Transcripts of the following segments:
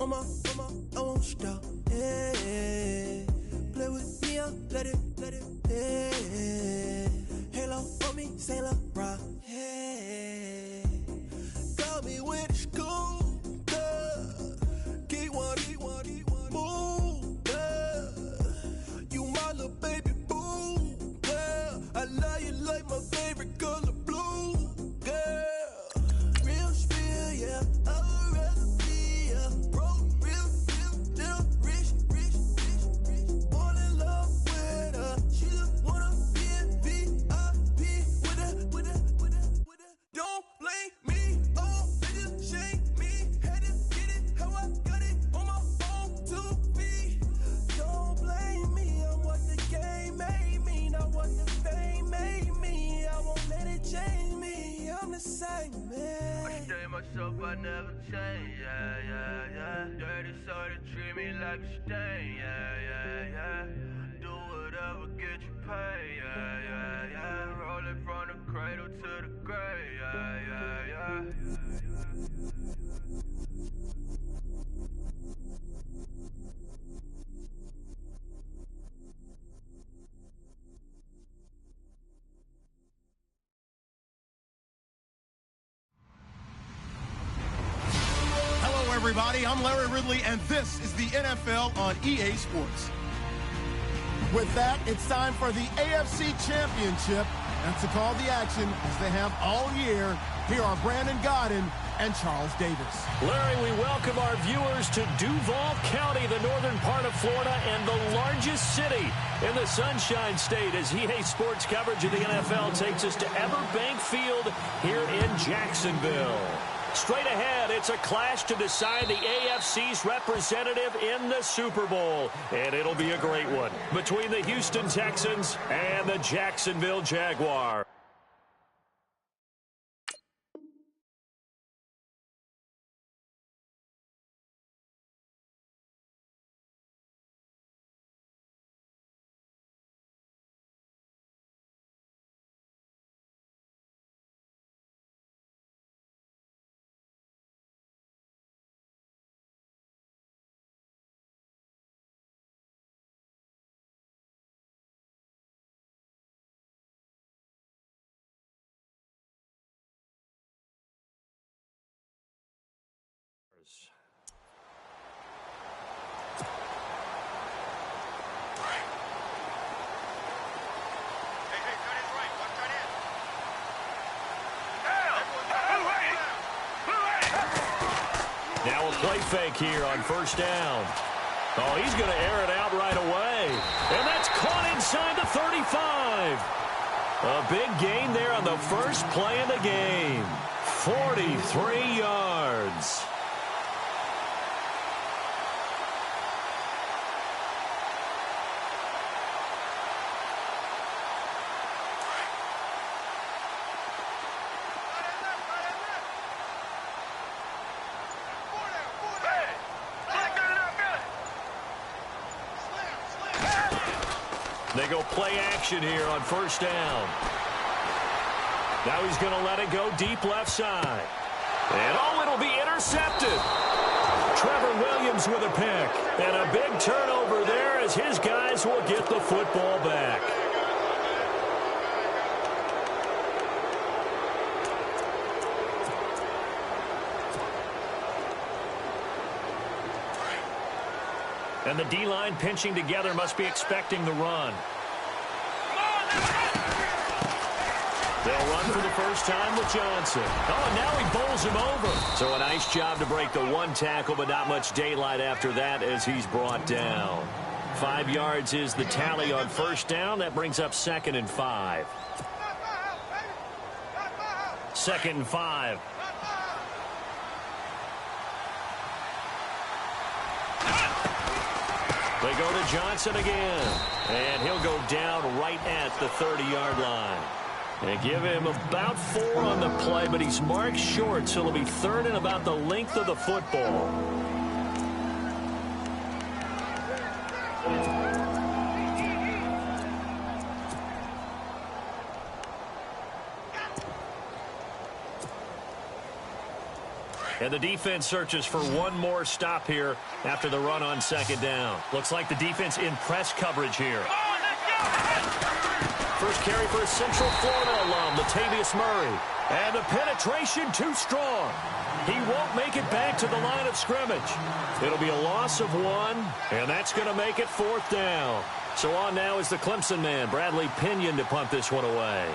mama, I won't stop. Yeah. Play with me, I'll let it. Yeah. Halo on me, Saint Laurent. Yeah. Got me with school. Keep one, move. You my little baby boo. Girl, I love you like my favorite color blue. Girl, real spill, yeah. I'd rather be a broke, real, little rich. Fall in love with her. She just wanna be a VIP with her. Don't blame me, oh, they just shame me. Had to get it how I got it on my own 2 feet. Don't blame me, I'm what the game made me, not what the fame made me. I won't let it change me, I'm the same man. I stay myself, I never change, yeah. Dirty soul, they treat me like a stain, yeah. Do whatever, get you paid, yeah. Rolling from the cradle to the grave, yeah. Hello, everybody. I'm Larry Ridley, and this is the NFL on EA Sports. With that, it's time for the AFC Championship. And to call the action, as they have all year, here are Brandon Godden and Charles Davis. Larry, we welcome our viewers to Duval County, the northern part of Florida, and the largest city in the Sunshine State, as EA Sports coverage of the NFL takes us to Everbank Field here in Jacksonville. Straight ahead, it's a clash to decide the AFC's representative in the Super Bowl. And it'll be a great one between the Houston Texans and the Jacksonville Jaguars. Now a play fake here on first down. Oh, he's going to air it out right away. And that's caught inside the 35. A big gain there on the first play of the game. 43 yards. They go play action here on first down. Now he's going to let it go deep left side. And oh, it'll be intercepted. Trevor Williams with a pick. And a big turnover there as his guys will get the football back. And the D-line pinching together must be expecting the run. They'll run for the first time with Johnson. Oh, and now he bowls him over. So a nice job to break the one tackle, but not much daylight after that as he's brought down. 5 yards is the tally on first down. That brings up 2nd and 5. 2nd and 5. They go to Johnson again. And he'll go down right at the 30-yard line. And give him about 4 on the play, but he's marked short, so it'll be 3rd and about the length of the football. And the defense searches for one more stop here after the run on second down. Looks like the defense in press coverage here. First carry for a Central Florida alum, Latavius Murray. And the penetration too strong. He won't make it back to the line of scrimmage. It'll be a loss of 1, and that's going to make it 4th down. So on now is the Clemson man, Bradley Pinion, to punt this one away.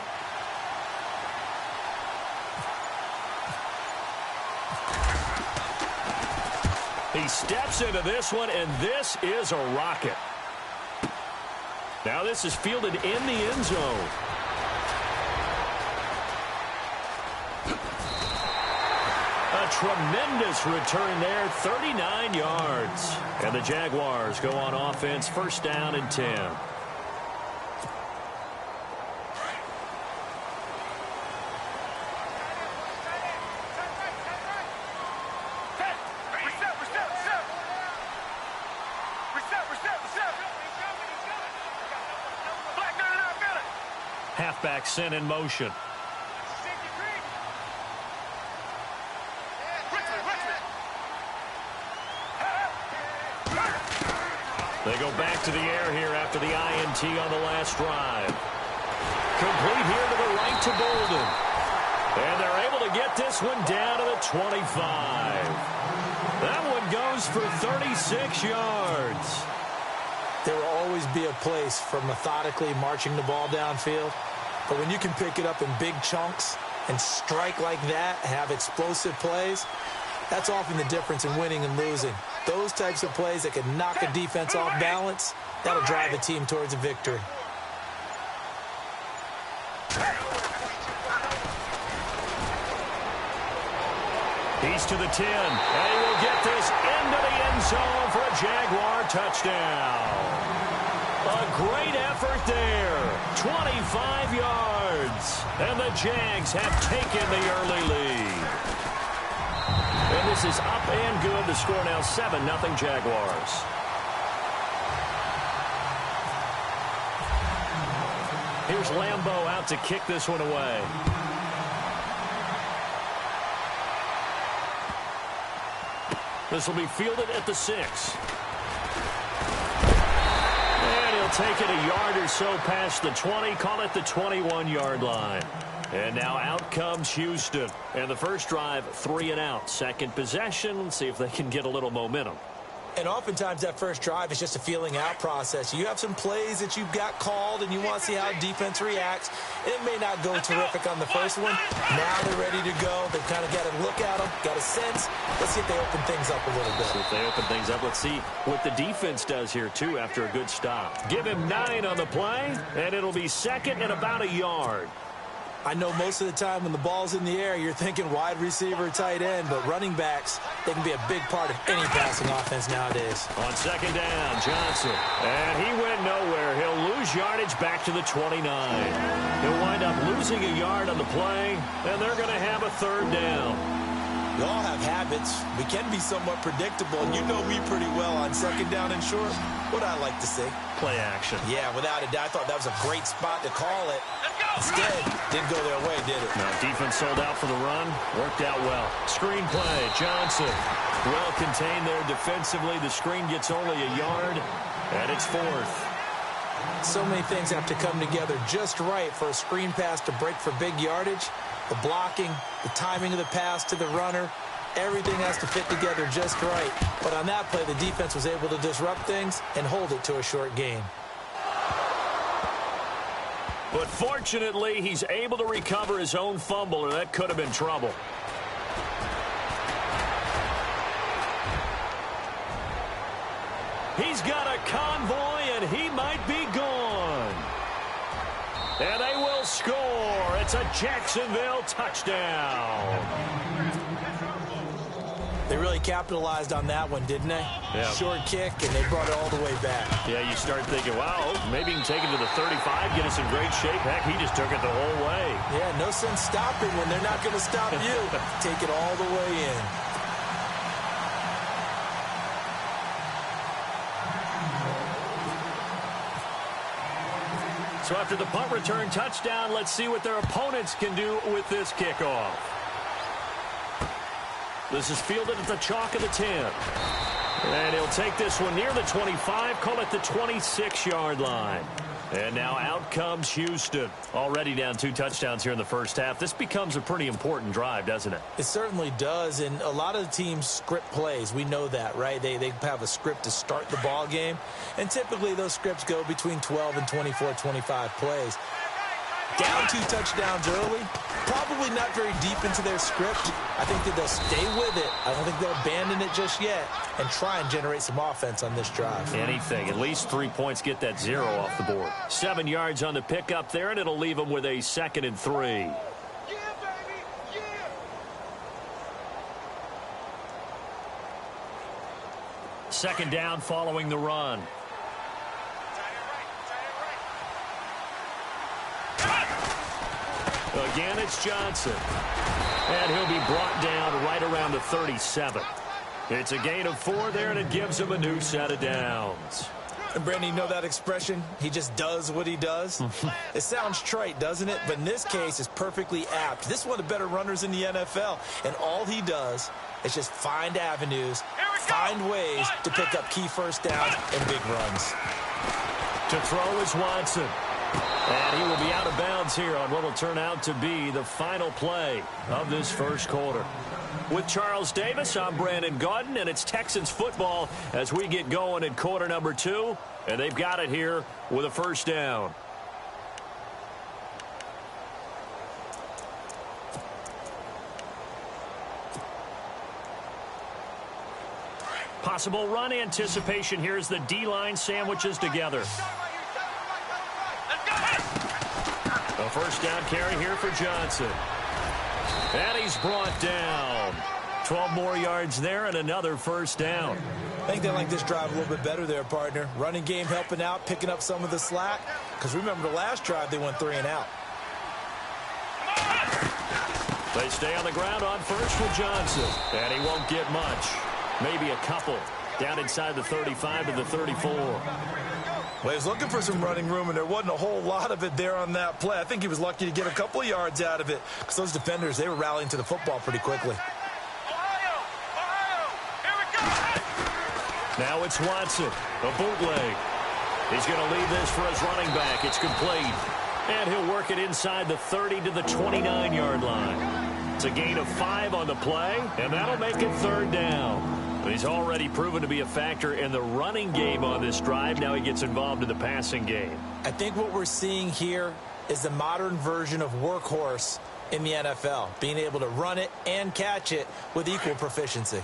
He steps into this one, and this is a rocket. Now this is fielded in the end zone. A tremendous return there, 39 yards. And the Jaguars go on offense, first down and 10. Halfback sent in motion. They go back to the air here after the INT on the last drive. Complete here to the right to Bolden. And they're able to get this one down to the 25. That one goes for 36 yards. There will always be a place for methodically marching the ball downfield. But when you can pick it up in big chunks and strike like that, have explosive plays, that's often the difference in winning and losing. Those types of plays that can knock a defense off balance, that'll drive a team towards a victory. He's to the 10, and he will get this into the end zone for a Jaguar touchdown. A great effort there, 25 yards, and the Jags have taken the early lead. And this is up and good. The score now 7-0 Jaguars. Here's Lambeau out to kick this one away. This will be fielded at the 6. And he'll take it a yard or so past the 20, call it the 21-yard line. And now out comes Houston. And the first drive, 3 and out. Second possession, let's see if they can get a little momentum. And oftentimes that first drive is just a feeling out process. You have some plays that you've got called and you want to see how defense reacts. It may not go terrific on the first one. Now they're ready to go. They've kind of got to look at them, got a sense. Let's see if they open things up a little bit. See if they open things up. Let's see what the defense does here, too, after a good stop. Give him 9 on the play, and it'll be second and about a yard. I know most of the time when the ball's in the air, you're thinking wide receiver, tight end, but running backs, they can be a big part of any passing offense nowadays. On second down, Johnson. And he went nowhere. He'll lose yardage back to the 29. He'll wind up losing a yard on the play, and they're going to have a third down. We all have habits. We can be somewhat predictable, and you know me pretty well on second down and short. What I like to see. Play action. Yeah, without a doubt. I thought that was a great spot to call it. Instead, didn't go their way, did it? No, defense sold out for the run. Worked out well. Screen play, Johnson. Well contained there defensively. The screen gets only a yard, and it's 4th. So many things have to come together just right for a screen pass to break for big yardage. The blocking, the timing of the pass to the runner, everything has to fit together just right. But on that play, the defense was able to disrupt things and hold it to a short gain. But fortunately, he's able to recover his own fumble, or that could have been trouble. He's got a convoy, and he might be gone. And they will score. It's a Jacksonville touchdown. They really capitalized on that one, didn't they? Yeah. Short kick, and they brought it all the way back. Yeah, you start thinking, wow, maybe he can take it to the 35, get us in great shape. Heck, he just took it the whole way. Yeah, no sense stopping when they're not going to stop you. Take it all the way in. So after the punt return touchdown, let's see what their opponents can do with this kickoff. This is fielded at the chalk of the 10. And he'll take this one near the 25, call it the 26-yard line. And now out comes Houston. Already down 2 touchdowns here in the first half. This becomes a pretty important drive, doesn't it? It certainly does, and a lot of the teams script plays. We know that, right? They have a script to start the ball game, and typically those scripts go between 12 and 24, 25 plays. Down 2 touchdowns early, probably not very deep into their script. I think that they'll stay with it. I don't think they'll abandon it just yet and try and generate some offense on this drive. Anything. At least 3 points, get that 0 off the board. 7 yards on the pickup there, and it'll leave them with a 2nd and 3. Yeah, baby, yeah. Second down following the run. Again, it's Johnson. And he'll be brought down right around the 37. It's a gain of 4 there, and it gives him a new set of downs. And Brandon, you know that expression? He just does what he does. It sounds trite, doesn't it? But in this case, it's perfectly apt. This is one of the better runners in the NFL. And all he does is just find avenues, find ways to pick up key first downs and big runs. To throw is Watson. And he will be out of bounds here on what will turn out to be the final play of this first quarter. With Charles Davis, I'm Brandon Gaudin, and it's Texans football as we get going in quarter number 2. And they've got it here with a first down. Possible run anticipation. Here's the D-line sandwiches together. A first down carry here for Johnson. And he's brought down. 12 more yards there and another first down. I think they like this drive a little bit better there, partner. Running game helping out, picking up some of the slack. Because remember the last drive, they went 3 and out. They stay on the ground on first with Johnson. And he won't get much. Maybe a couple. Down inside the 35 to the 34. Well, he was looking for some running room, and there wasn't a whole lot of it there on that play. I think he was lucky to get a couple of yards out of it because those defenders, they were rallying to the football pretty quickly. Now it's Watson, a bootleg. He's going to leave this for his running back. It's complete. And he'll work it inside the 30 to the 29-yard line. It's a gain of 5 on the play, and that'll make it third down. He's already proven to be a factor in the running game on this drive. Now he gets involved in the passing game. I think what we're seeing here is the modern version of workhorse in the NFL, being able to run it and catch it with equal proficiency.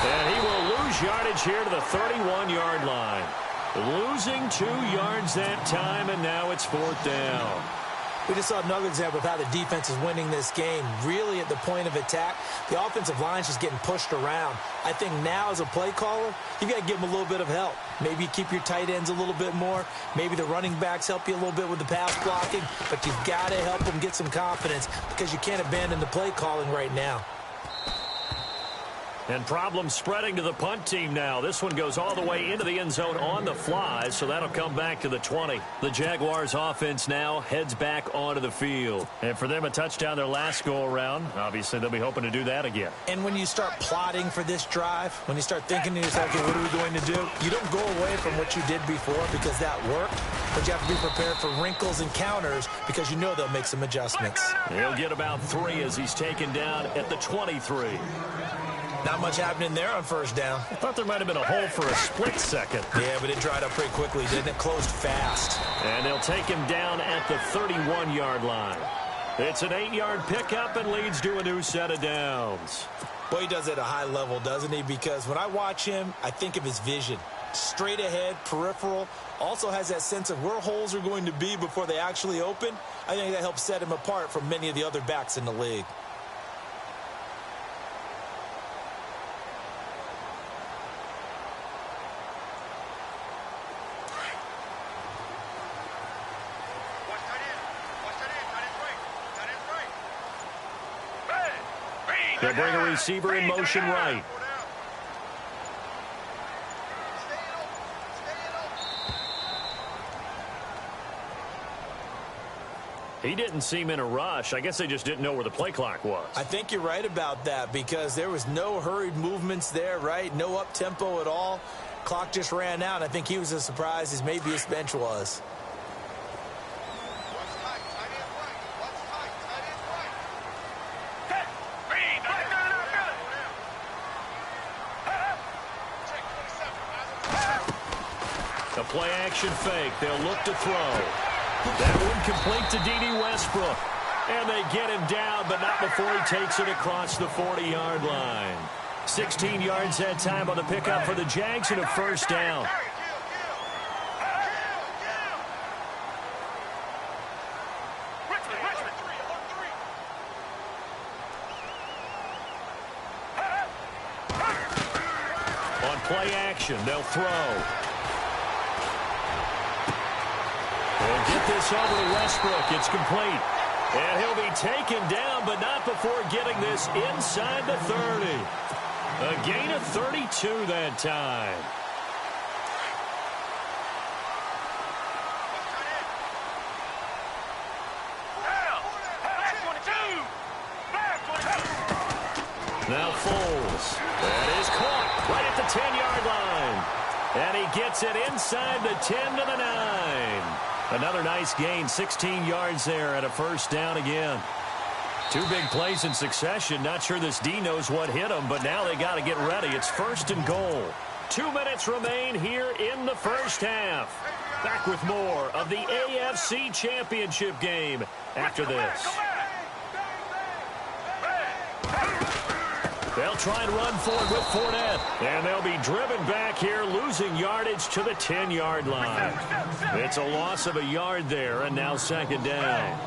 And he will lose yardage here to the 31-yard line. Losing 2 yards that time, and now it's 4th down. We just saw another example of how the defense is winning this game. Really at the point of attack, the offensive line's just getting pushed around. I think now as a play caller, you got to give them a little bit of help. Maybe you keep your tight ends a little bit more. Maybe the running backs help you a little bit with the pass blocking. But you've got to help them get some confidence because you can't abandon the play calling right now. And problems spreading to the punt team now. This one goes all the way into the end zone on the fly, so that'll come back to the 20. The Jaguars offense now heads back onto the field. And for them, a touchdown their last go-around. Obviously, they'll be hoping to do that again. And when you start plotting for this drive, when you start thinking to yourself, okay, what are we going to do? You don't go away from what you did before because that worked, but you have to be prepared for wrinkles and counters because you know they'll make some adjustments. He'll get about 3 as he's taken down at the 23. Not much happening there on first down. I thought there might have been a hole for a split second. Yeah, but it dried up pretty quickly, didn't it? Closed fast. And they'll take him down at the 31-yard line. It's an 8-yard pickup and leads to a new set of downs. Well, he does it at a high level, doesn't he? Because when I watch him, I think of his vision. Straight ahead, peripheral. Also has that sense of where holes are going to be before they actually open. I think that helps set him apart from many of the other backs in the league. They'll bring a receiver in motion right. He didn't seem in a rush. I guess they just didn't know where the play clock was. I think you're right about that because there was no hurried movements there, right? No up-tempo at all. Clock just ran out. I think he was as surprised as maybe his bench was. A play-action fake. They'll look to throw. That one complete to D.D. Westbrook. And they get him down, but not before he takes it across the 40-yard line. 16 yards that time on the pickup for the Jags and a first down. On play action, they'll throw. They'll get this over to Westbrook. It's complete. And he'll be taken down, but not before getting this inside the 30. A gain of 32 that time. Now Foles. That is caught right at the 10-yard line. And he gets it inside the 10 to the 9. Another nice gain, 16 yards there at a first down again. Two big plays in succession. Not sure this D knows what hit them, but now they got to get ready. It's first and goal. 2 minutes remain here in the first half. Back with more of the AFC Championship game after this. They'll try and run for it with Fournette. And they'll be driven back here, losing yardage to the 10-yard line. It's a loss of a yard there, and now second down.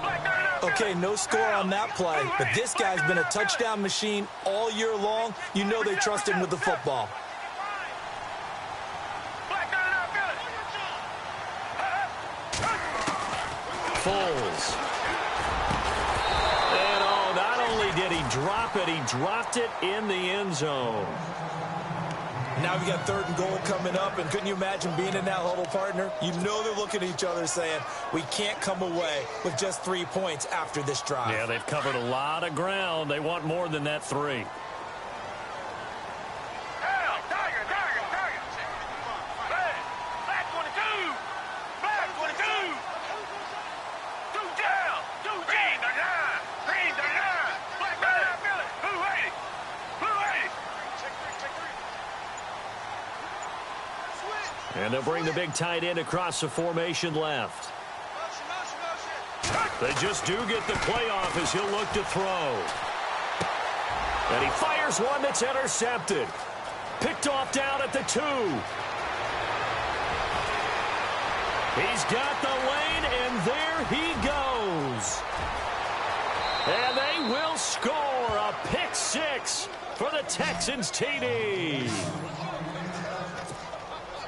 Okay, no score on that play, but this guy's been a touchdown machine all year long. You know they trust him with the football. Foles. Did he drop it? He dropped it in the end zone. Now we got third and goal coming up, and couldn't you imagine being in that huddle, partner? You know they're looking at each other saying, we can't come away with just 3 points after this drive. Yeah, they've covered a lot of ground. They want more than that 3. And they'll bring the big tight end across the formation left. They just do get the play off as he'll look to throw. And he fires one that's intercepted. Picked off down at the 2. He's got the lane, and there he goes. And they will score a pick 6 for the Texans TD.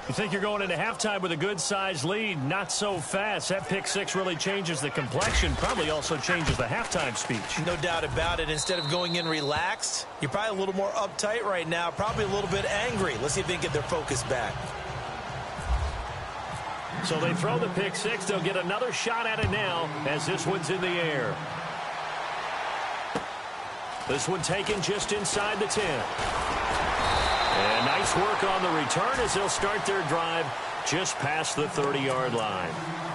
You think you're going into halftime with a good-sized lead? Not so fast. That pick 6 really changes the complexion, probably also changes the halftime speech. No doubt about it. Instead of going in relaxed, you're probably a little more uptight right now, probably a little bit angry. Let's see if they can get their focus back. So they throw the pick 6. They'll get another shot at it now as this one's in the air. This one taken just inside the 10. And nice work on the return as they'll start their drive just past the 30-yard line.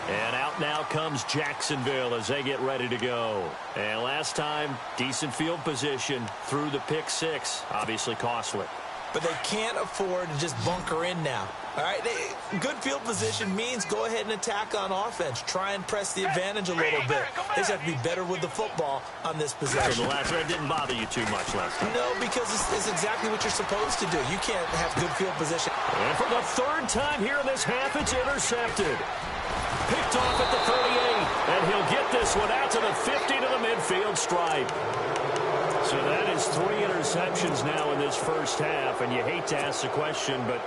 And out now comes Jacksonville as they get ready to go. And last time, decent field position through the pick 6. Obviously costly. But they can't afford to just bunker in now. All right, good field position means go ahead and attack on offense. Try and press the advantage a little bit. They just have to be better with the football on this possession. So the last one didn't bother you too much last time. No, because it's exactly what you're supposed to do. You can't have good field position. And for the 3rd time here in this half, it's intercepted. Picked off at the 38, and he'll get this one out to the 50 to the midfield stripe. So that is 3 interceptions now in this first half, and you hate to ask the question, but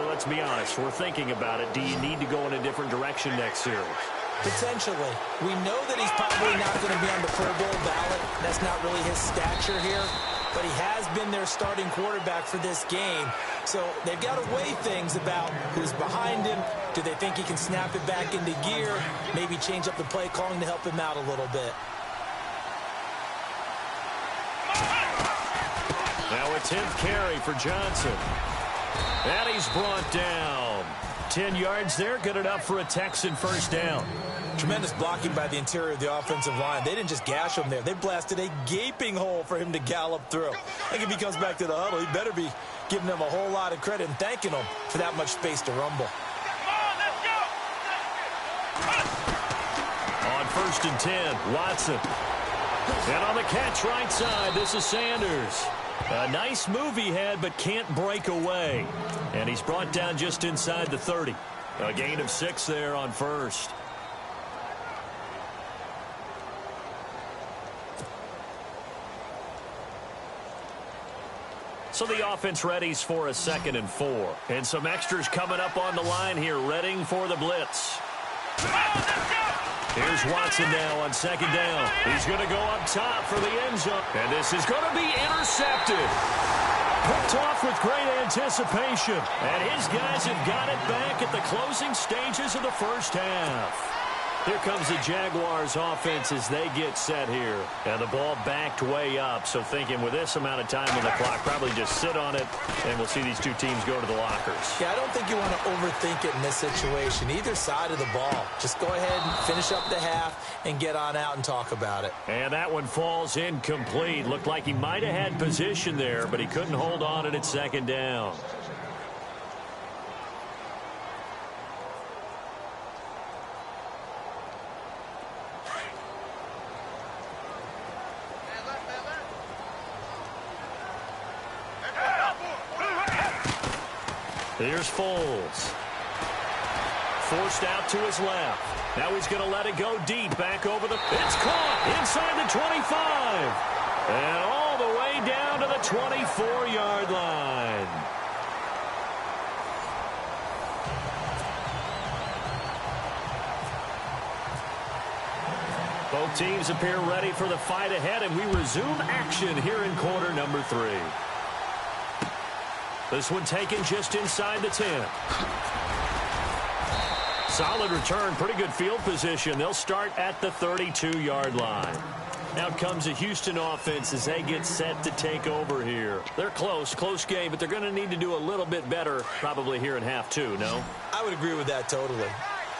let's be honest, we're thinking about it. Do you need to go in a different direction next series? Potentially. We know that he's probably not going to be on the Pro Bowl ballot. That's not really his stature here. but he has been their starting quarterback for this game. So they've got to weigh things about who's behind him. Do they think he can snap it back into gear? Maybe change up the play calling to help him out a little bit. Now a 10th carry for Johnson. And he's brought down. 10 yards there, good enough for a Texan first down. Tremendous blocking by the interior of the offensive line. They didn't just gash him there. They blasted a gaping hole for him to gallop through. I think if he comes back to the huddle, he better be giving them a whole lot of credit and thanking them for that much space to rumble. On 1st and 10, Watson. And on the catch right side, this is Sanders. A nice move he had, but can't break away. And he's brought down just inside the 30. A gain of 6 there on 1st. So the offense readies for a 2nd and 4. And some extras coming up on the line here, readying for the blitz. Here's Watson now on 2nd down. He's going to go up top for the end zone. And this is going to be intercepted. Picked off with great anticipation. And his guys have got it back at the closing stages of the first half. Here comes the Jaguars offense as they get set here. And the ball backed way up. So thinking with this amount of time on the clock, probably just sit on it, and we'll see these two teams go to the lockers. Yeah, I don't think you want to overthink it in this situation. Either side of the ball. Just go ahead and finish up the half and get on out and talk about it. And that one falls incomplete. Looked like he might have had position there, but he couldn't hold on it at 2nd down. Here's Foles. Forced out to his left. Now he's going to let it go deep back over the... It's caught inside the 25. And all the way down to the 24-yard line. Both teams appear ready for the fight ahead, and we resume action here in quarter number 3. This one taken just inside the 10. Solid return, pretty good field position. They'll start at the 32-yard line. Out comes the Houston offense as they get set to take over here. They're close game, but they're going to need to do a little bit better probably here in half 2, no? I would agree with that totally.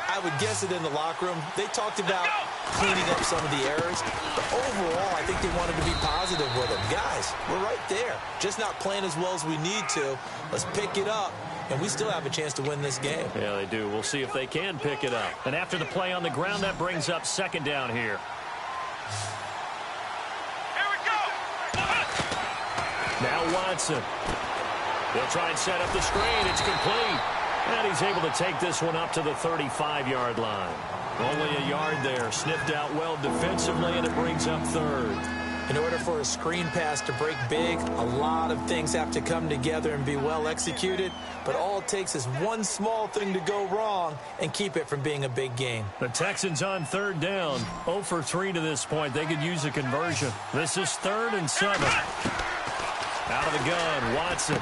I would guess it in the locker room. They talked about cleaning up some of the errors, but overall, I think they wanted to be positive with them. Guys, we're right there. Just not playing as well as we need to. Let's pick it up, and we still have a chance to win this game. Yeah, they do. We'll see if they can pick it up. And after the play on the ground, that brings up 2nd down here. Here we go. Now Watson. They'll try and set up the screen. It's complete. And he's able to take this one up to the 35-yard line. Only a yard there. Sniffed out well defensively, and it brings up 3rd. In order for a screen pass to break big, a lot of things have to come together and be well executed. But all it takes is one small thing to go wrong and keep it from being a big game. The Texans on 3rd down. 0 for 3 to this point. They could use a conversion. This is 3rd and 7. Out of the gun, Watson.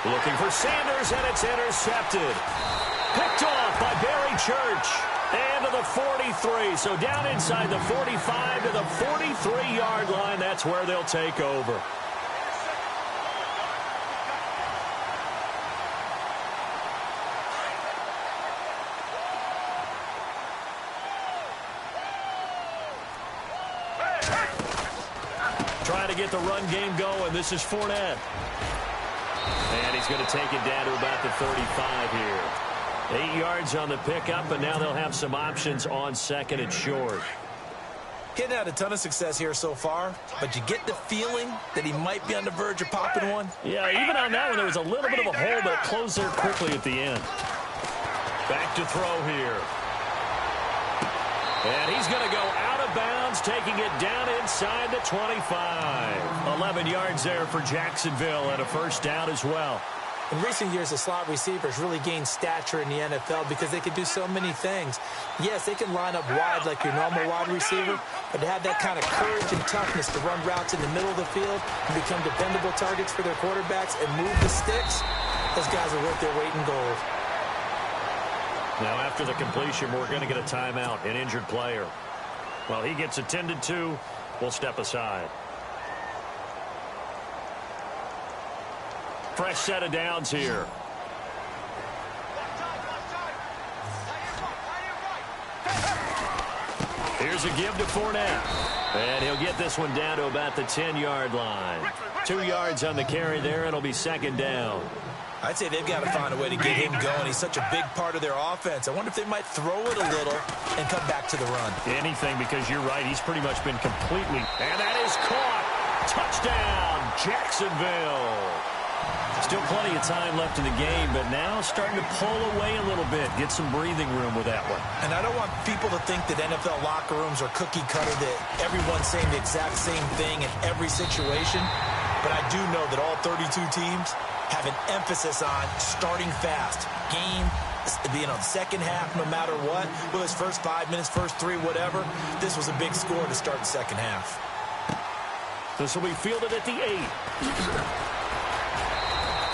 Looking for Sanders, and it's intercepted. Picked off by Barry Church. And to the 43. So down inside the 45 to the 43-yard line. That's where they'll take over. Trying to get the run game going. This is Fournette. And he's going to take it down to about the 35 here. 8 yards on the pickup, and now they'll have some options on 2nd and short. He hadn't had a ton of success here so far, but you get the feeling that he might be on the verge of popping one. Yeah, even on that one, there was a little bit of a hole, but it closed there quickly at the end. Back to throw here. And he's going to go out of bounds, taking it down inside the 25. 11 yards there for Jacksonville and a first down as well. In recent years, the slot receivers really gained stature in the NFL because they can do so many things. Yes, they can line up wide like your normal wide receiver, but to have that kind of courage and toughness to run routes in the middle of the field and become dependable targets for their quarterbacks and move the sticks, those guys are worth their weight in gold. Now, after the completion, we're going to get a timeout, an injured player. While he gets attended to, we'll step aside. Fresh set of downs here. Here's a give to Fournette. And he'll get this one down to about the 10-yard line. 2 yards on the carry there. It'll be second down. I'd say they've got to find a way to get him going. He's such a big part of their offense. I wonder if they might throw it a little and come back to the run. Anything, because you're right. He's pretty much been completely. And that is caught. Touchdown, Jacksonville. Still plenty of time left in the game, but now starting to pull away a little bit. Get some breathing room with that one. And I don't want people to think that NFL locker rooms are cookie cutter, that everyone's saying the exact same thing in every situation. But I do know that all 32 teams have an emphasis on starting fast. Game, being on the second half, no matter what. Whether it's first 5 minutes, first 3, whatever. This was a big score to start the second half. This will be fielded at the 8.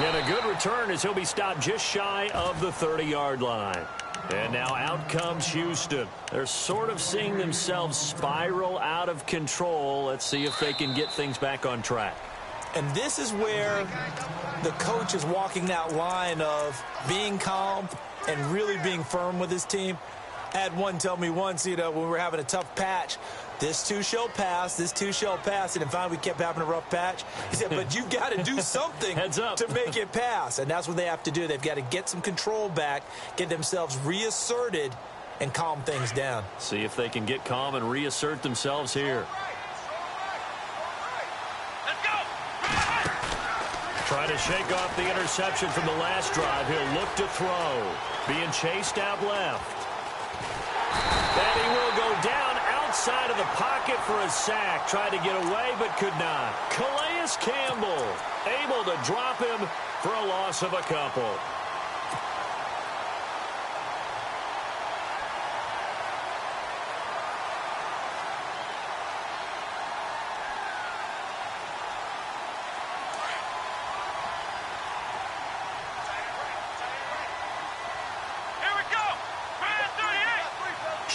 And a good return as he'll be stopped just shy of the 30-yard line. And now out comes Houston. They're sort of seeing themselves spiral out of control. Let's see if they can get things back on track. And this is where the coach is walking that line of being calm and really being firm with his team. I had one tell me once, when we were having a tough patch, this too shall pass, this too shall pass. And finally we kept having a rough patch. He said, but you've got to do something to make it pass. And that's what they have to do. They've got to get some control back, get themselves reasserted, and calm things down. See if they can get calm and reassert themselves here. Try to shake off the interception from the last drive. He'll look to throw. Being chased out left. And he will go down outside of the pocket for a sack. Tried to get away, but could not. Calais Campbell able to drop him for a loss of a couple.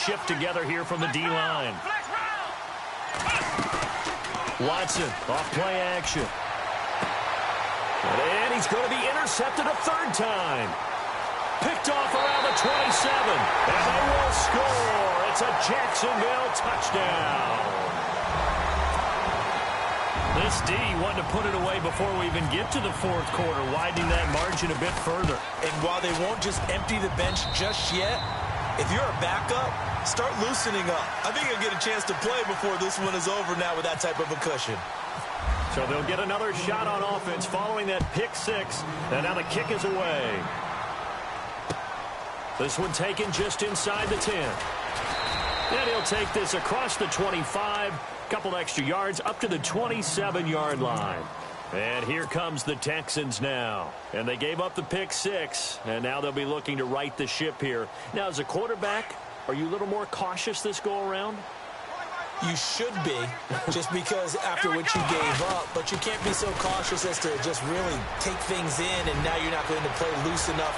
Shift together here from the D-line. Watson off play action. And he's going to be intercepted a third time. Picked off around the 27. And they will score. It's a Jacksonville touchdown. This D wanted to put it away before we even get to the fourth quarter, widening that margin a bit further. And while they won't just empty the bench just yet, if you're a backup, start loosening up. I think you'll get a chance to play before this one is over now with that type of a cushion. So they'll get another shot on offense following that pick six. And now the kick is away. This one taken just inside the 10. And he'll take this across the 25. Couple extra yards up to the 27-yard line. And here comes the Texans now. And they gave up the pick six. And now they'll be looking to right the ship here. Now, as a quarterback, are you a little more cautious this go-around? You should be, just because after what you gave up. But you can't be so cautious as to just really take things in, and now you're not going to play loose enough.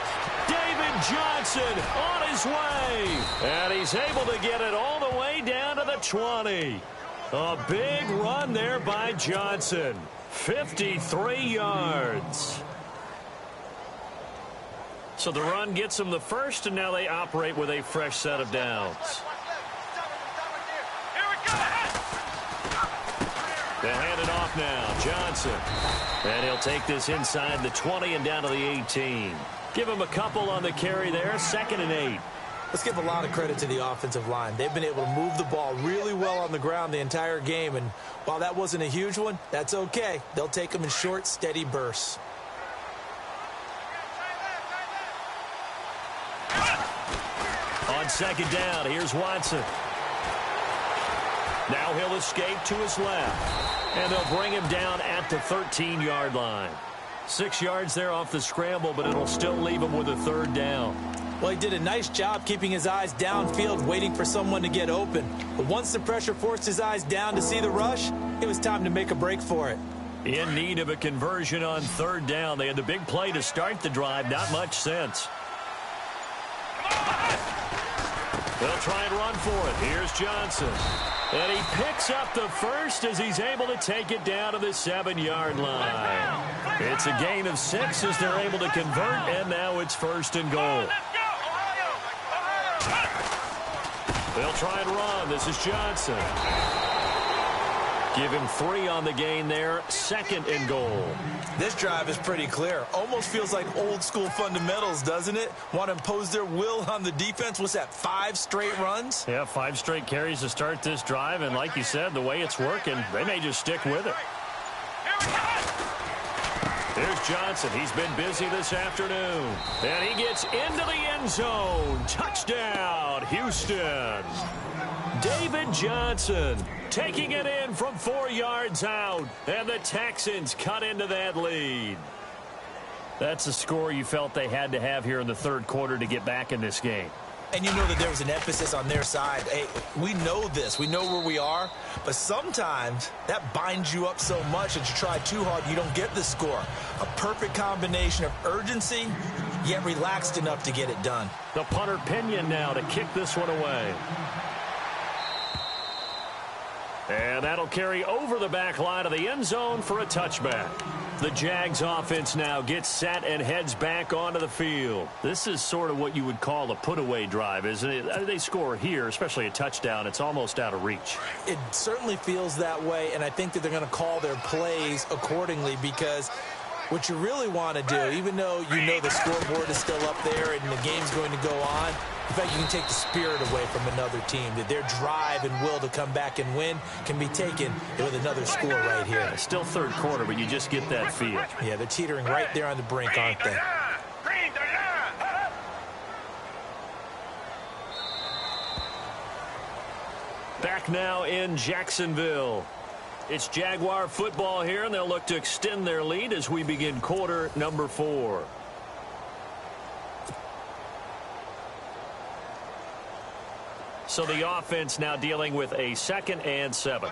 David Johnson on his way. And he's able to get it all the way down to the 20. A big run there by Johnson. 53 yards. So the run gets them the first, and now they operate with a fresh set of downs. They hand it off now. Johnson. And he'll take this inside the 20 and down to the 18. Give him a couple on the carry there. 2nd and 8. Let's give a lot of credit to the offensive line. They've been able to move the ball really well on the ground the entire game. And while that wasn't a huge one, that's okay. They'll take them in short, steady bursts. On second down, here's Watson. Now he'll escape to his left. And they'll bring him down at the 13-yard line. 6 yards there off the scramble, but it'll still leave him with a third down. Well, he did a nice job keeping his eyes downfield, waiting for someone to get open. But once the pressure forced his eyes down to see the rush, it was time to make a break for it. In need of a conversion on third down. They had the big play to start the drive. Not much sense. They'll try and run for it. Here's Johnson. And he picks up the first as he's able to take it down to the 7-yard line. It's a gain of 6 as they're able to convert, and now it's 1st and goal. They'll try and run. This is Johnson. Give him 3 on the gain there. 2nd and goal. This drive is pretty clear. Almost feels like old school fundamentals, doesn't it? Want to impose their will on the defense. What's that, 5 straight runs? Yeah, 5 straight carries to start this drive. And like you said, the way it's working, they may just stick with it. There's Johnson. He's been busy this afternoon. And he gets into the end zone. Touchdown, Houston. David Johnson taking it in from 4 yards out. And the Texans cut into that lead. That's a score you felt they had to have here in the third quarter to get back in this game. And you know that there was an emphasis on their side. Hey, we know this. We know where we are. But sometimes that binds you up so much that you try too hard, you don't get the score. A perfect combination of urgency, yet relaxed enough to get it done. The punter Pinion now to kick this one away. And that'll carry over the back line of the end zone for a touchback. The Jags offense now gets set and heads back onto the field. This is sort of what you would call a put-away drive, isn't it? They score here, especially a touchdown. It's almost out of reach. It certainly feels that way, and I think that they're going to call their plays accordingly because what you really want to do, even though you know the scoreboard is still up there and the game's going to go on, in fact, you can take the spirit away from another team, that their drive and will to come back and win can be taken with another score right here. It's still third quarter, but you just get that feel. Yeah, they're teetering right there on the brink, aren't they? Back now in Jacksonville. It's Jaguar football here, and they'll look to extend their lead as we begin quarter number 4. So the offense now dealing with a 2nd and 7.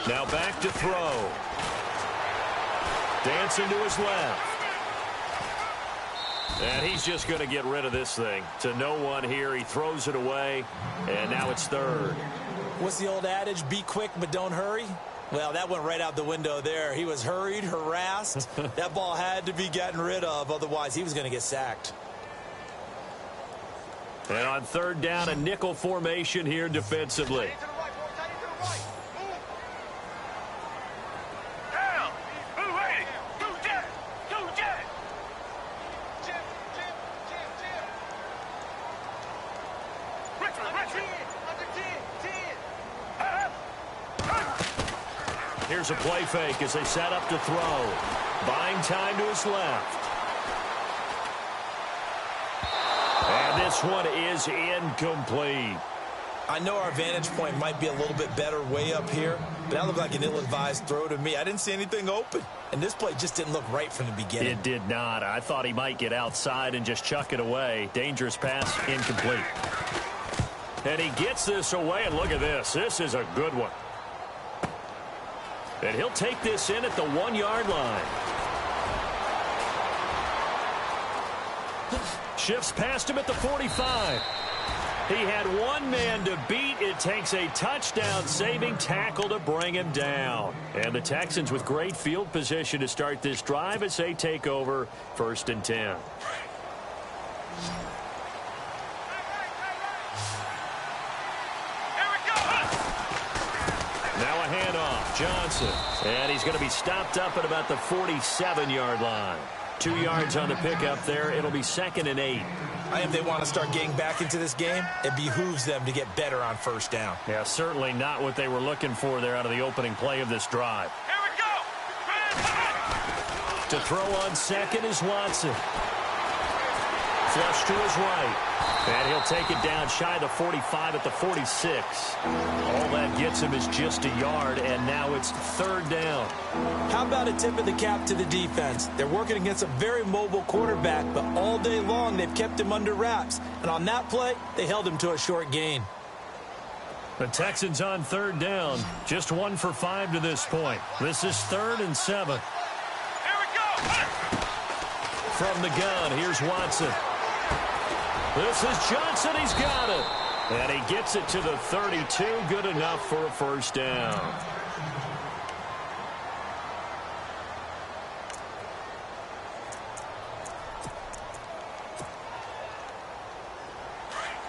Now back to throw. Dancing to his left. And he's just going to get rid of this thing. To no one here. He throws it away. And now it's 3rd. What's the old adage? Be quick, but don't hurry. Well, that went right out the window there. He was hurried, harassed. That ball had to be gotten rid of. Otherwise, he was going to get sacked. And on 3rd down, a nickel formation here defensively. Here's a play fake as they set up to throw. Buying time to his left. And this one is incomplete. I know our vantage point might be a little bit better way up here, but that looked like an ill-advised throw to me. I didn't see anything open, and this play just didn't look right from the beginning. It did not. I thought he might get outside and just chuck it away. Dangerous pass, incomplete. And he gets this away, and look at this. This is a good one. And he'll take this in at the 1-yard line. Shifts past him at the 45. He had one man to beat. It takes a touchdown-saving tackle to bring him down. And the Texans with great field position to start this drive as they take over 1st and 10. Johnson, and he's going to be stopped up at about the 47-yard line. 2 yards on the pickup there. It'll be 2nd and 8. I think they want to start getting back into this game. It behooves them to get better on 1st down. Yeah, certainly not what they were looking for there out of the opening play of this drive. Here we go. To throw on 2nd is Watson. Flush to his right. And he'll take it down shy of the 45 at the 46. All that gets him is just a yard, and now it's third down. How about a tip of the cap to the defense? They're working against a very mobile quarterback, but all day long they've kept him under wraps. And on that play, they held him to a short gain. The Texans on third down. Just 1 for 5 to this point. This is 3rd and 7. Here we go. From the gun, here's Watson. This is Johnson. He's got it. And he gets it to the 32. Good enough for a first down.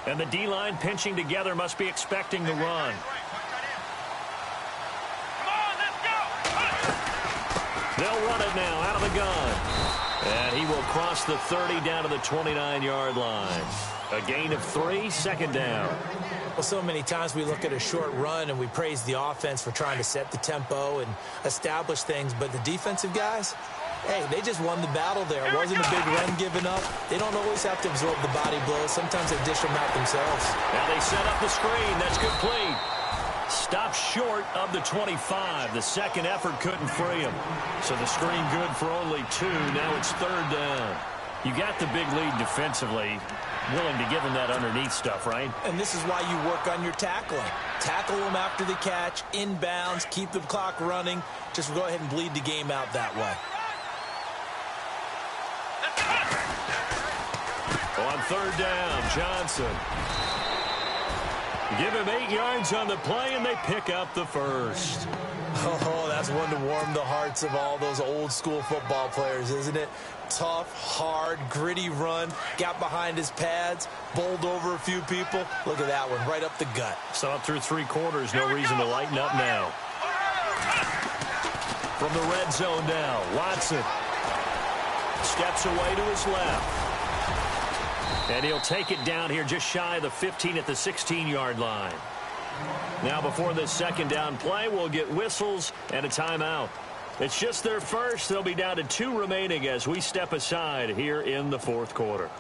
And the D-line pinching together must be expecting the run. Come on, let's go. They'll run it now out of the gun. And he will cross the 30 down to the 29-yard line. A gain of 3, second down. Well, so many times we look at a short run and we praise the offense for trying to set the tempo and establish things, but the defensive guys, hey, they just won the battle there. It wasn't a big run given up. They don't always have to absorb the body blows. Sometimes they dish them out themselves. Now they set up the screen. That's complete. Stopped short of the 25. The second effort couldn't free him. So the screen good for only 2. Now it's third down. You got the big lead defensively. Willing to give him that underneath stuff, right? And this is why you work on your tackling. Tackle them after the catch, inbounds, keep the clock running. Just go ahead and bleed the game out that way. On third down, Johnson. Give him 8 yards on the play, and they pick up the first. Oh, that's one to warm the hearts of all those old-school football players, isn't it? Tough, hard, gritty run. Got behind his pads, bowled over a few people. Look at that one, right up the gut. So up through 3 quarters, no reason to lighten up now. From the red zone now, Watson steps away to his left. And he'll take it down here just shy of the 15 at the 16-yard line. Now before this second down play, we'll get whistles and a timeout. It's just their first. They'll be down to 2 remaining as we step aside here in the fourth quarter.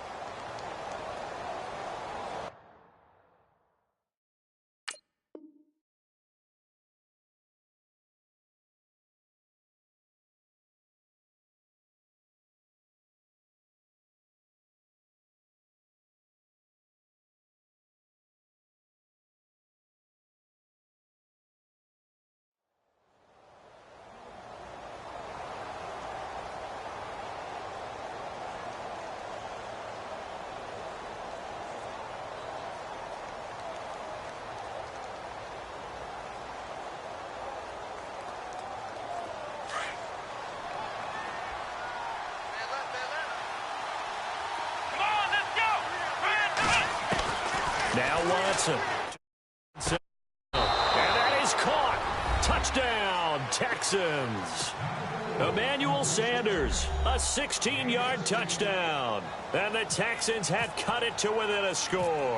Now Watson. And that is caught. Touchdown, Texans. Emmanuel Sanders, a 16-yard touchdown. And the Texans have cut it to within a score.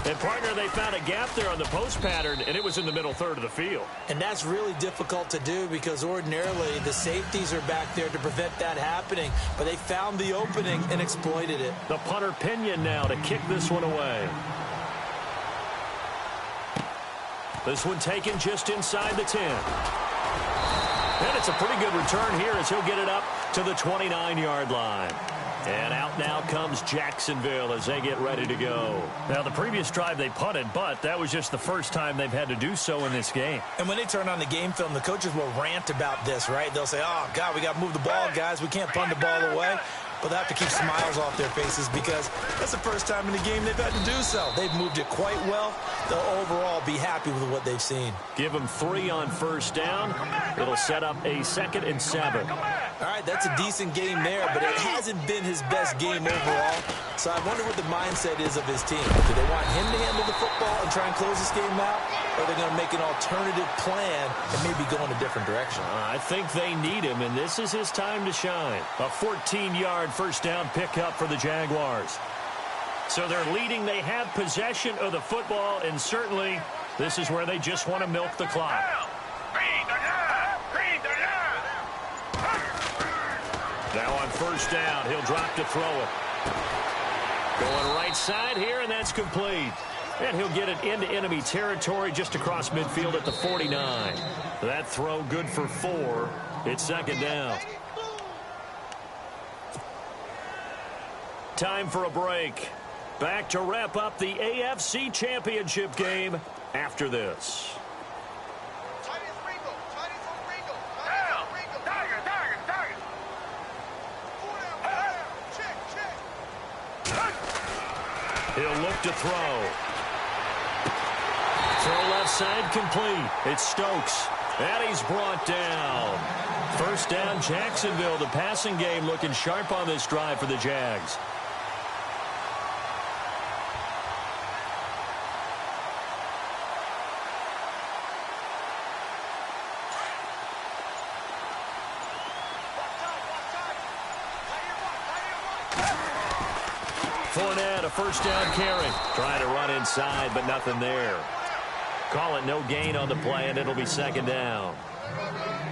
And, partner, they found a gap there on the post pattern, and it was in the middle third of the field. And that's really difficult to do because ordinarily the safeties are back there to prevent that happening. But they found the opening and exploited it. The punter Pinion now to kick this one away. This one taken just inside the 10. And it's a pretty good return here as he'll get it up to the 29-yard line. And out now comes Jacksonville as they get ready to go. Now, the previous drive they punted, but that was just the first time they've had to do so in this game. And when they turn on the game film, the coaches will rant about this, right? They'll say, oh, God, we got to move the ball, guys. We can't punt the ball away. But they have to keep smiles off their faces because that's the first time in the game they've had to do so. They've moved it quite well. They'll overall be happy with what they've seen. Give them 3 on first down. It'll set up a 2nd and 7. All right, that's a decent game there, but it hasn't been his best game overall. So I wonder what the mindset is of his team. Do they want him to handle the football and try and close this game out? Or are they going to make an alternative plan and maybe go in a different direction? I think they need him, and this is his time to shine. A 14-yard first down pickup for the Jaguars. So they're leading. They have possession of the football, and certainly this is where they just want to milk the clock. Now on first down, he'll drop to throw it. Going right side here, and that's complete. And he'll get it into enemy territory just across midfield at the 49. That throw good for 4. It's second down. Time for a break. Back to wrap up the AFC Championship game after this. He'll look to throw. Throw left side complete. It's Stokes. And he's brought down. First down, Jacksonville. The passing game looking sharp on this drive for the Jags. Fournette, a first down carry. Trying to run inside, but nothing there. Call it no gain on the play, and it'll be second down.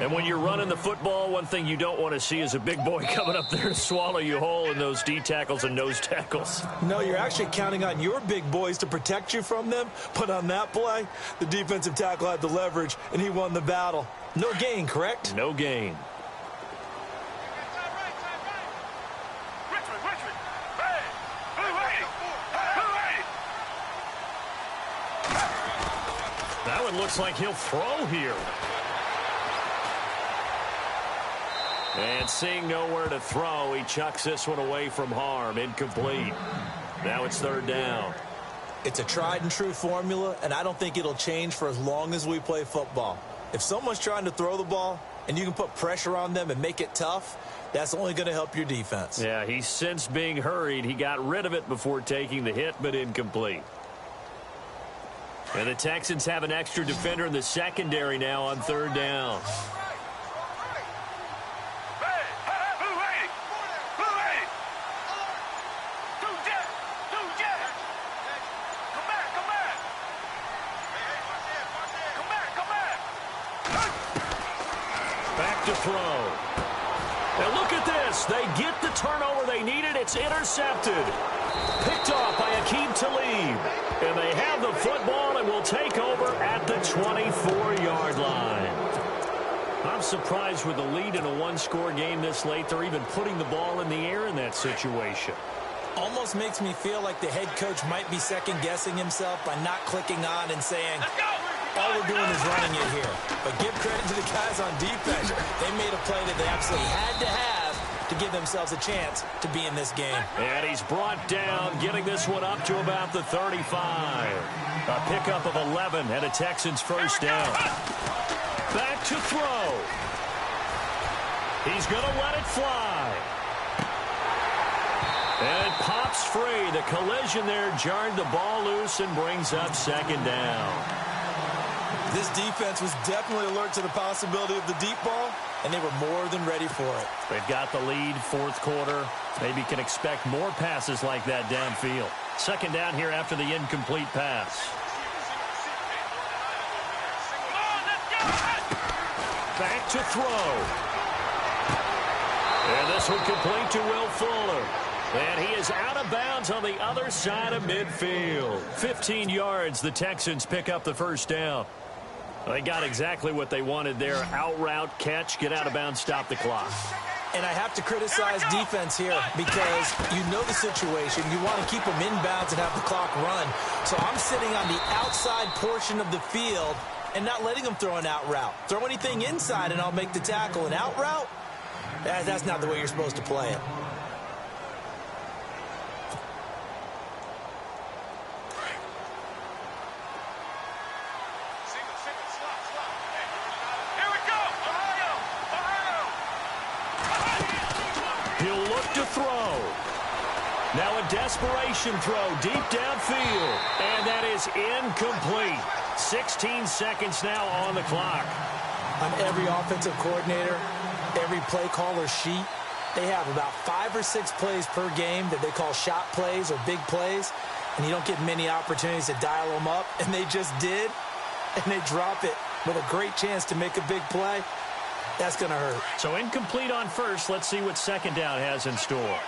And when you're running the football, one thing you don't want to see is a big boy coming up there to swallow you whole in those D tackles and nose tackles. No, you're actually counting on your big boys to protect you from them. But on that play, the defensive tackle had the leverage, and he won the battle. No gain, correct? No gain. That one looks like he'll throw here. And seeing nowhere to throw, he chucks this one away from harm. Incomplete. Now it's third down. It's a tried-and-true formula, and I don't think it'll change for as long as we play football. If someone's trying to throw the ball and you can put pressure on them and make it tough, that's only going to help your defense. Yeah, he's since being hurried. He got rid of it before taking the hit, but incomplete. And the Texans have an extra defender in the secondary now on third down. Back to throw. And look at this. They get the turnover they needed. It's intercepted. Picked off by Aqib Talib. And they have the football and will take over at the 24-yard line. I'm surprised with the lead in a one-score game this late, they're even putting the ball in the air in that situation. Almost makes me feel like the head coach might be second-guessing himself by not clicking on and saying, all we're doing is running it here. But give credit to the guys on defense. They made a play that they absolutely had to have to give themselves a chance to be in this game. And he's brought down, getting this one up to about the 35. A pickup of 11 and a Texans first down. Back to throw. He's going to let it fly. And it pops free. The collision there jarred the ball loose and brings up second down. This defense was definitely alert to the possibility of the deep ball, and they were more than ready for it. They've got the lead, fourth quarter. Maybe can expect more passes like that downfield. Second down here after the incomplete pass. Back to throw. And this one complete to Will Fuller. And he is out of bounds on the other side of midfield. 15 yards, the Texans pick up the first down. They got exactly what they wanted there. Out route, catch, get out of bounds, stop the clock. And I have to criticize defense here because you know the situation. You want to keep them inbounds and have the clock run. So I'm sitting on the outside portion of the field and not letting them throw an out route. Throw anything inside and I'll make the tackle. An out route? That's not the way you're supposed to play it. To throw. Now a desperation throw deep downfield. And that is incomplete. 16 seconds now on the clock. On every offensive coordinator, every play caller sheet, they have about 5 or 6 plays per game that they call shot plays or big plays. And you don't get many opportunities to dial them up. And they just did. And they drop it with a great chance to make a big play. That's going to hurt. So incomplete on first. Let's see what second down has in store.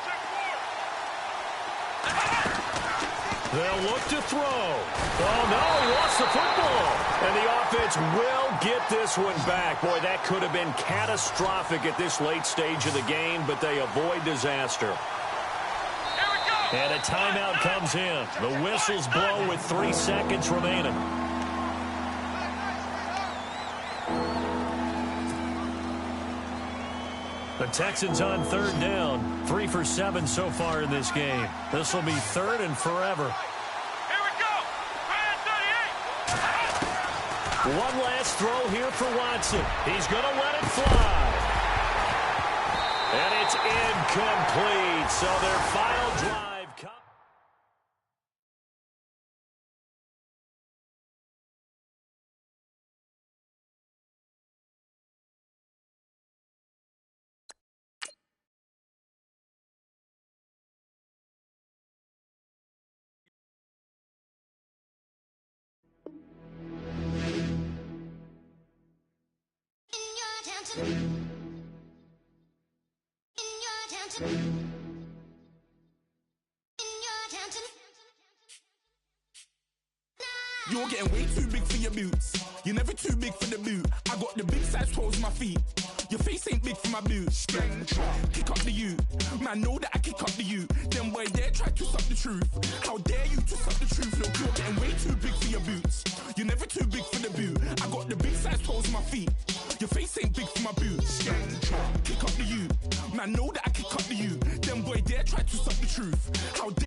They'll look to throw. Oh, no, he lost the football. And the offense will get this one back. Boy, that could have been catastrophic at this late stage of the game, but they avoid disaster. And a timeout comes in. The whistles blow with 3 seconds remaining. The Texans on third down. 3 for 7 so far in this game. This will be third and forever. Here we go. Man 38. One last throw here for Watson. He's going to let it fly. And it's incomplete. So their final drive. You're getting way too big for your boots. You're never too big for the boot. I got the big size toes on my feet. Your face ain't big for my boots. Kick up the you. Man, know that I kick up the you. Them boy there try to suck the truth. How dare you to suck the truth? Look, you're getting way too big for your boots. You're never too big for the boot. I got the big size toes on my feet. Your face ain't big for my boots. Kick up the you. Man, know that I kick up the you. Them boy there try to suck the truth. How dare